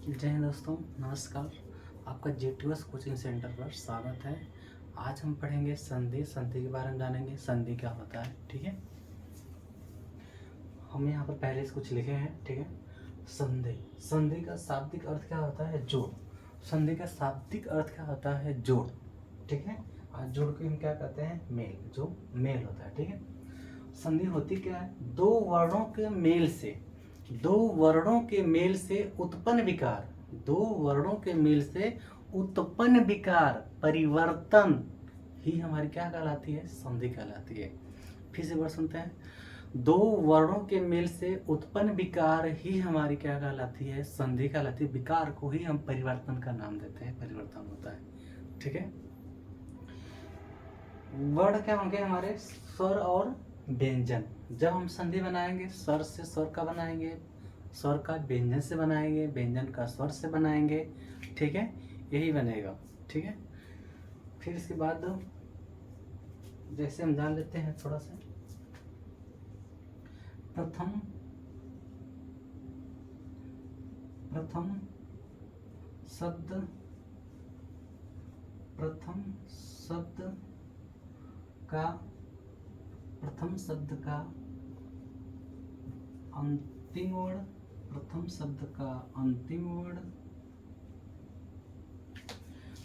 जय हिंद दोस्तों, नमस्कार। आपका JTUS कोचिंग सेंटर पर स्वागत है। आज हम पढ़ेंगे संधि के बारे में जानेंगे संधि क्या होता है। ठीक है, हम यहाँ पर पहले से कुछ लिखे हैं। ठीक है, संधि का शाब्दिक अर्थ क्या होता है? जोड़। संधि का शाब्दिक अर्थ क्या होता है? जोड़। ठीक है, आज जोड़ को हम क्या कहते हैं? मेल। जो मेल होता है। ठीक है, संधि होती क्या है? दो वर्णों के मेल से उत्पन्न विकार, दो वर्णों के मेल से उत्पन्न विकार परिवर्तन ही हमारी क्या कहलाती है? संधि कहलाती है। फिर से बार सुनते हैं, दो वर्णों के मेल से उत्पन्न विकार ही हमारी क्या कहलाती है? संधि कहलाती है। विकार को ही हम परिवर्तन का नाम देते हैं, परिवर्तन होता है। ठीक है, वर्ण क्या होंगे हमारे? स्वर और व्यंजन। जब हम संधि बनाएंगे, स्वर से स्वर का बनाएंगे, स्वर का व्यंजन से बनाएंगे, व्यंजन का स्वर से बनाएंगे। ठीक है, यही बनेगा। ठीक है, फिर इसके बाद जैसे हम जान लेते हैं थोड़ा सा, प्रथम शब्द का अंतिम वर्ण,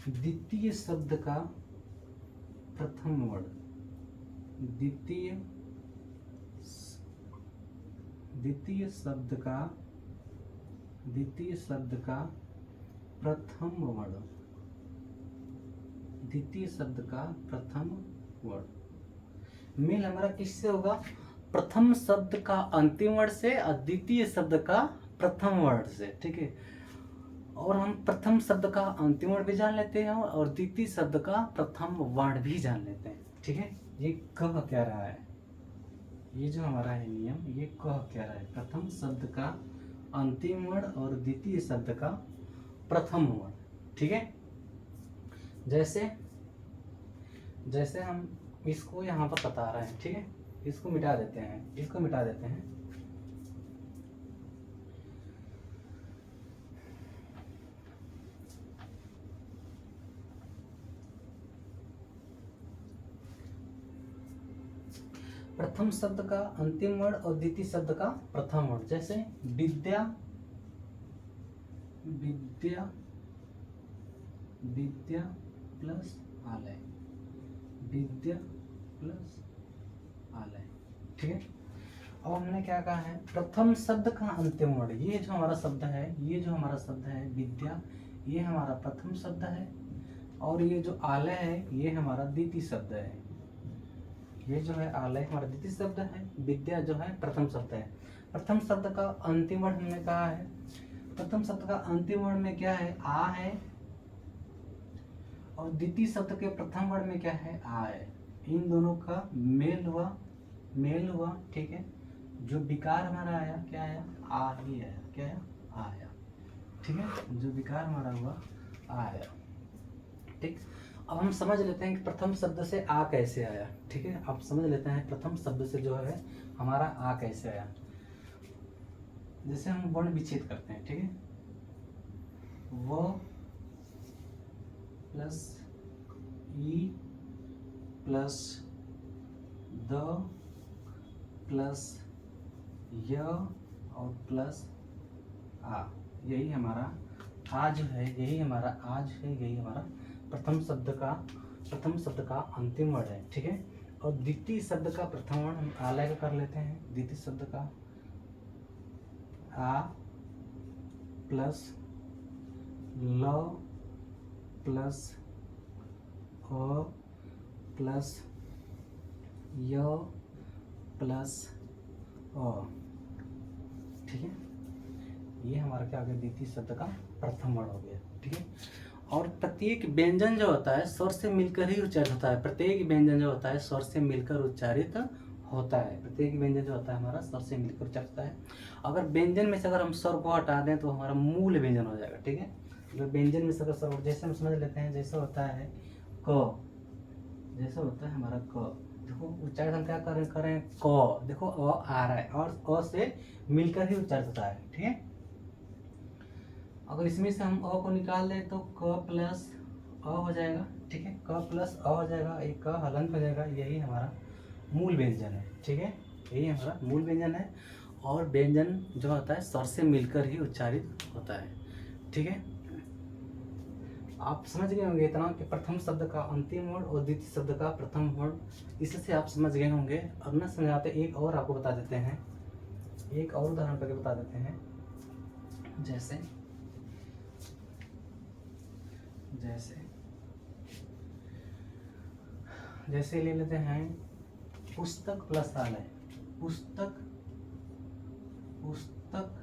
द्वितीय शब्द का प्रथम वर्ण, द्वितीय शब्द का प्रथम वर्ण। मेल हमारा किससे होगा? प्रथम शब्द का अंतिम वर्ण से और द्वितीय शब्द का प्रथम वर्ण से। ठीक है, और हम प्रथम शब्द का अंतिम वर्ण भी जान लेते हैं और द्वितीय शब्द का प्रथम वर्ण भी जान लेते हैं। ठीक है, ये कह क्या रहा है? ये जो हमारा है नियम, ये कह क्या रहा है? प्रथम शब्द का अंतिम वर्ण और द्वितीय शब्द का प्रथम वर्ण। ठीक है, जैसे हम इसको यहाँ पर बता रहे हैं। ठीक है, इसको मिटा देते हैं, प्रथम शब्द का अंतिम वर्ण और द्वितीय शब्द का प्रथम वर्ण। जैसे विद्या प्लस आलय, ठीक है, अब हमने क्या कहा है? प्रथम शब्द का अंतिम वर्ण। ये जो हमारा शब्द है विद्या, ये हमारा प्रथम शब्द है, और ये जो आलय है ये हमारा द्वितीय शब्द है। ये जो है आलय हमारा द्वितीय शब्द है, विद्या जो है प्रथम शब्द है। प्रथम शब्द का अंतिम वर्ण हमने कहा है, प्रथम शब्द का अंतिम वर्ण में क्या है? आ है, और द्वितीय शब्द के प्रथम वर्ण में क्या है? आ है। इन दोनों का मेल हुआ। ठीक है, जो विकार हमारा आया क्या आया? आ ही आया। क्या आया? आ आया। ठीक है, जो विकार हमारा हुआ आ आया। ठीक, अब हम समझ लेते हैं कि प्रथम शब्द से आ कैसे आया। ठीक है, अब समझ लेते हैं प्रथम शब्द से जो है हमारा आ कैसे आया। जैसे हम वर्ण विच्छेद करते हैं। ठीक है, व plus E plus the plus य और प्लस आ, यही हमारा आ जो है, यही हमारा प्रथम शब्द का अंतिम वर्ण है। ठीक है, और द्वितीय शब्द का प्रथम वर्ण हम आलय का कर लेते हैं। द्वितीय शब्द का आ प्लस ल प्लस अ प्लस य प्लस अ। ठीक है, ये हमारा क्या हो गया? द्वितीय शब्द का प्रथम वर्ण हो गया। ठीक है, और प्रत्येक व्यंजन जो होता है स्वर से मिलकर ही उच्चारित होता है। प्रत्येक व्यंजन जो होता है स्वर से मिलकर उच्चारित होता है। प्रत्येक व्यंजन जो होता है हमारा स्वर से मिलकर उच्चारित होता है। अगर व्यंजन में से अगर हम स्वर को हटा दें तो हमारा मूल व्यंजन हो जाएगा। ठीक है, अगर व्यंजन में से अगर स्वर, जैसे हम समझ लेते हैं, जैसे होता है क, जैसे होता है हमारा क, देखो उच्चारण हम क्या करें क, देखो अ आ रहा है और अ से मिलकर ही उच्चारित होता है। ठीक है, अगर इसमें से हम अ को निकाल दें तो क प्लस अ हो जाएगा, ठीक है, क प्लस अ हो जाएगा, एक क हलंत हो जाएगा। यही हमारा मूल व्यंजन है, ठीक है, यही हमारा मूल व्यंजन है। और व्यंजन जो होता है स्वर से मिलकर ही उच्चारित होता है, ठीक है। आप समझ गए होंगे इतना कि प्रथम शब्द का अंतिम वर्ण और द्वितीय शब्द का प्रथम वर्ण, इससे आप समझ गए होंगे। अब ना समझाते, एक और आपको बता देते हैं, एक और उदाहरण करके बता देते हैं। जैसे जैसे जैसे ले लेते हैं पुस्तक प्लस आलय, पुस्तक पुस्तक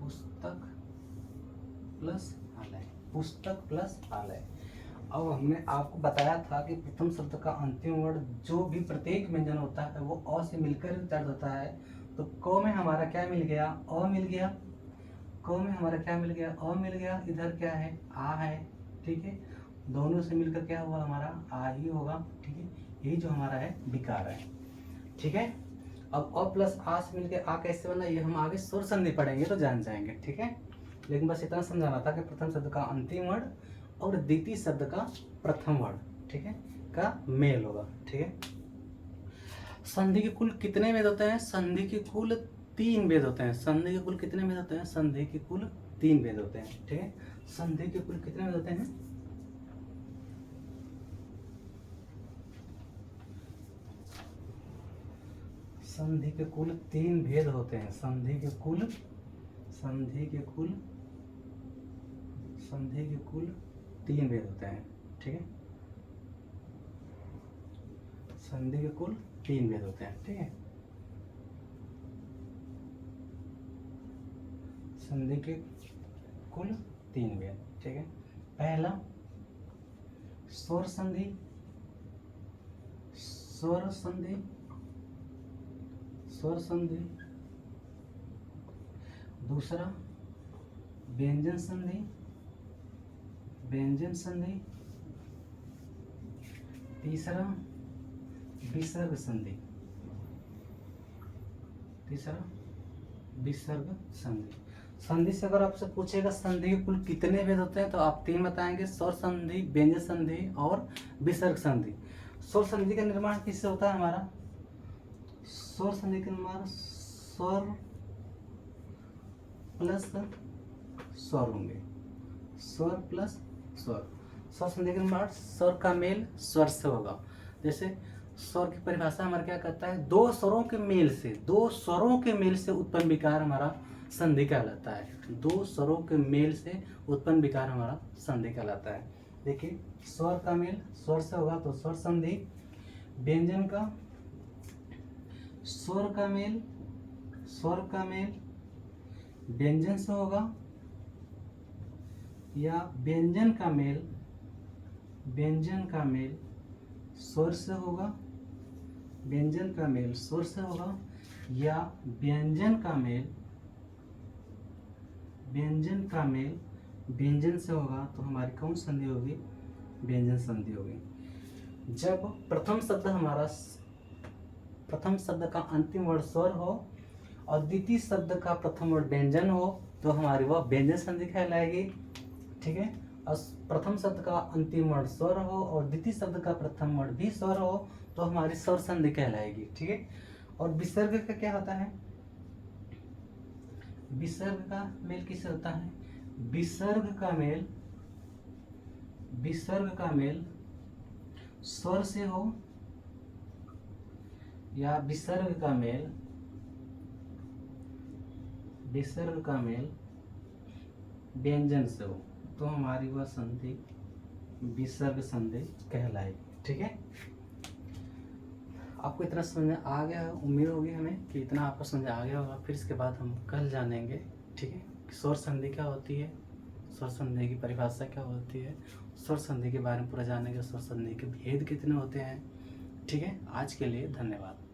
पुस्तक प्लस आलय, पुस्तक प्लस आलय। अब हमने आपको बताया था कि प्रथम शब्द का अंतिम वर्ण जो भी प्रत्येक व्यंजन होता है वो अ से मिलकर उच्चारित होता है। तो क में हमारा क्या मिल गया, अ मिल गया, क में हमारा क्या मिल गया, अ मिल गया, इधर क्या है, आ है, ठीक है, दोनों से मिलकर क्या हुआ, हमारा आ ही होगा, ठीक है, यही जो हमारा है विकार है, ठीक है। अब अ प्लस आ से मिलकर आ कैसे बना, ये हम आगे स्वर संधि पढ़ेंगे तो जान जाएंगे, ठीक है। लेकिन बस इतना समझाना था कि प्रथम शब्द का अंतिम वर्ण और द्वितीय शब्द का प्रथम वर्ण, ठीक है, का मेल होगा, ठीक है। संधि के कुल कितने भेद होते हैं, संधि के कुल 3 भेद होते हैं। संधि के कुल कितने भेद होते हैं, संधि के कुल 3 भेद होते हैं, ठीक है। संधि के कुल कितने भेद होते हैं, संधि के कुल 3 भेद होते हैं। संधि के कुल 3 भेद होते हैं, ठीक है, संधि के कुल 3 भेद होते हैं, ठीक है। संधि के कुल 3 भेद, ठीक है। पहला स्वर संधि, स्वर संधि, स्वर संधि। दूसरा व्यंजन संधि, व्यंजन संधि। तीसरा विसर्ग संधि, तीसरा विसर्ग संधि। संधि से अगर आपसे पूछेगा संधि के कुल कितने भेद होते हैं तो आप 3 बताएंगे, स्वर संधि, व्यंजन संधि और विसर्ग संधि। स्वर संधि का निर्माण किससे होता है हमारा, स्वर संधि का निर्माण स्वर प्लस स्वर होंगे, स्वर प्लस स्वर। स्वर संधि के निर्माण स्वर का मेल स्वर से होगा। जैसे स्वर की परिभाषा हमारा क्या कहता है, 2 स्वरों के मेल से, 2 स्वरों के मेल से उत्पन्न विकार हमारा संधि कहलाता है। 2 स्वरों के मेल से उत्पन्न विकार हमारा संधि कहलाता है। देखिए स्वर का मेल स्वर से होगा तो स्वर संधि। व्यंजन का स्वर का मेल, स्वर का मेल व्यंजन से होगा, या व्यंजन का मेल, व्यंजन का मेल स्वर से होगा, व्यंजन का मेल स्वर से होगा, या व्यंजन का मेल, व्यंजन का मेल व्यंजन से होगा। तो हमारी कौन संधि होगी, व्यंजन संधि होगी। जब प्रथम शब्द हमारा, प्रथम शब्द का अंतिम वर्ण स्वर हो और द्वितीय शब्द का प्रथम वर्ण व्यंजन हो तो हमारी वह व्यंजन संधि कहलाएगी, ठीक है। और प्रथम शब्द का अंतिम वर्ण स्वर हो और द्वितीय शब्द का प्रथम वर्ण भी स्वर हो तो हमारी स्वर संधि कहलाएगी, ठीक है। और विसर्ग का क्या होता है, विसर्ग का मेल किससे होता है, विसर्ग का मेल, विसर्ग का मेल स्वर से हो, या विसर्ग का मेल, विसर्ग का मेल व्यंजन से हो तो हमारी वह संधि विसर्ग संधि कहलाएगी, ठीक है। आपको इतना समझ में आ गया, उम्मीद होगी हमें कि इतना आपको समझ आ गया होगा। फिर इसके बाद हम कल जानेंगे, ठीक है, कि स्वर संधि क्या होती है, स्वर संधि की परिभाषा क्या होती है, स्वर संधि के बारे में पूरा जानेंगे, स्वर संधि के भेद कितने होते हैं, ठीक है। आज के लिए धन्यवाद।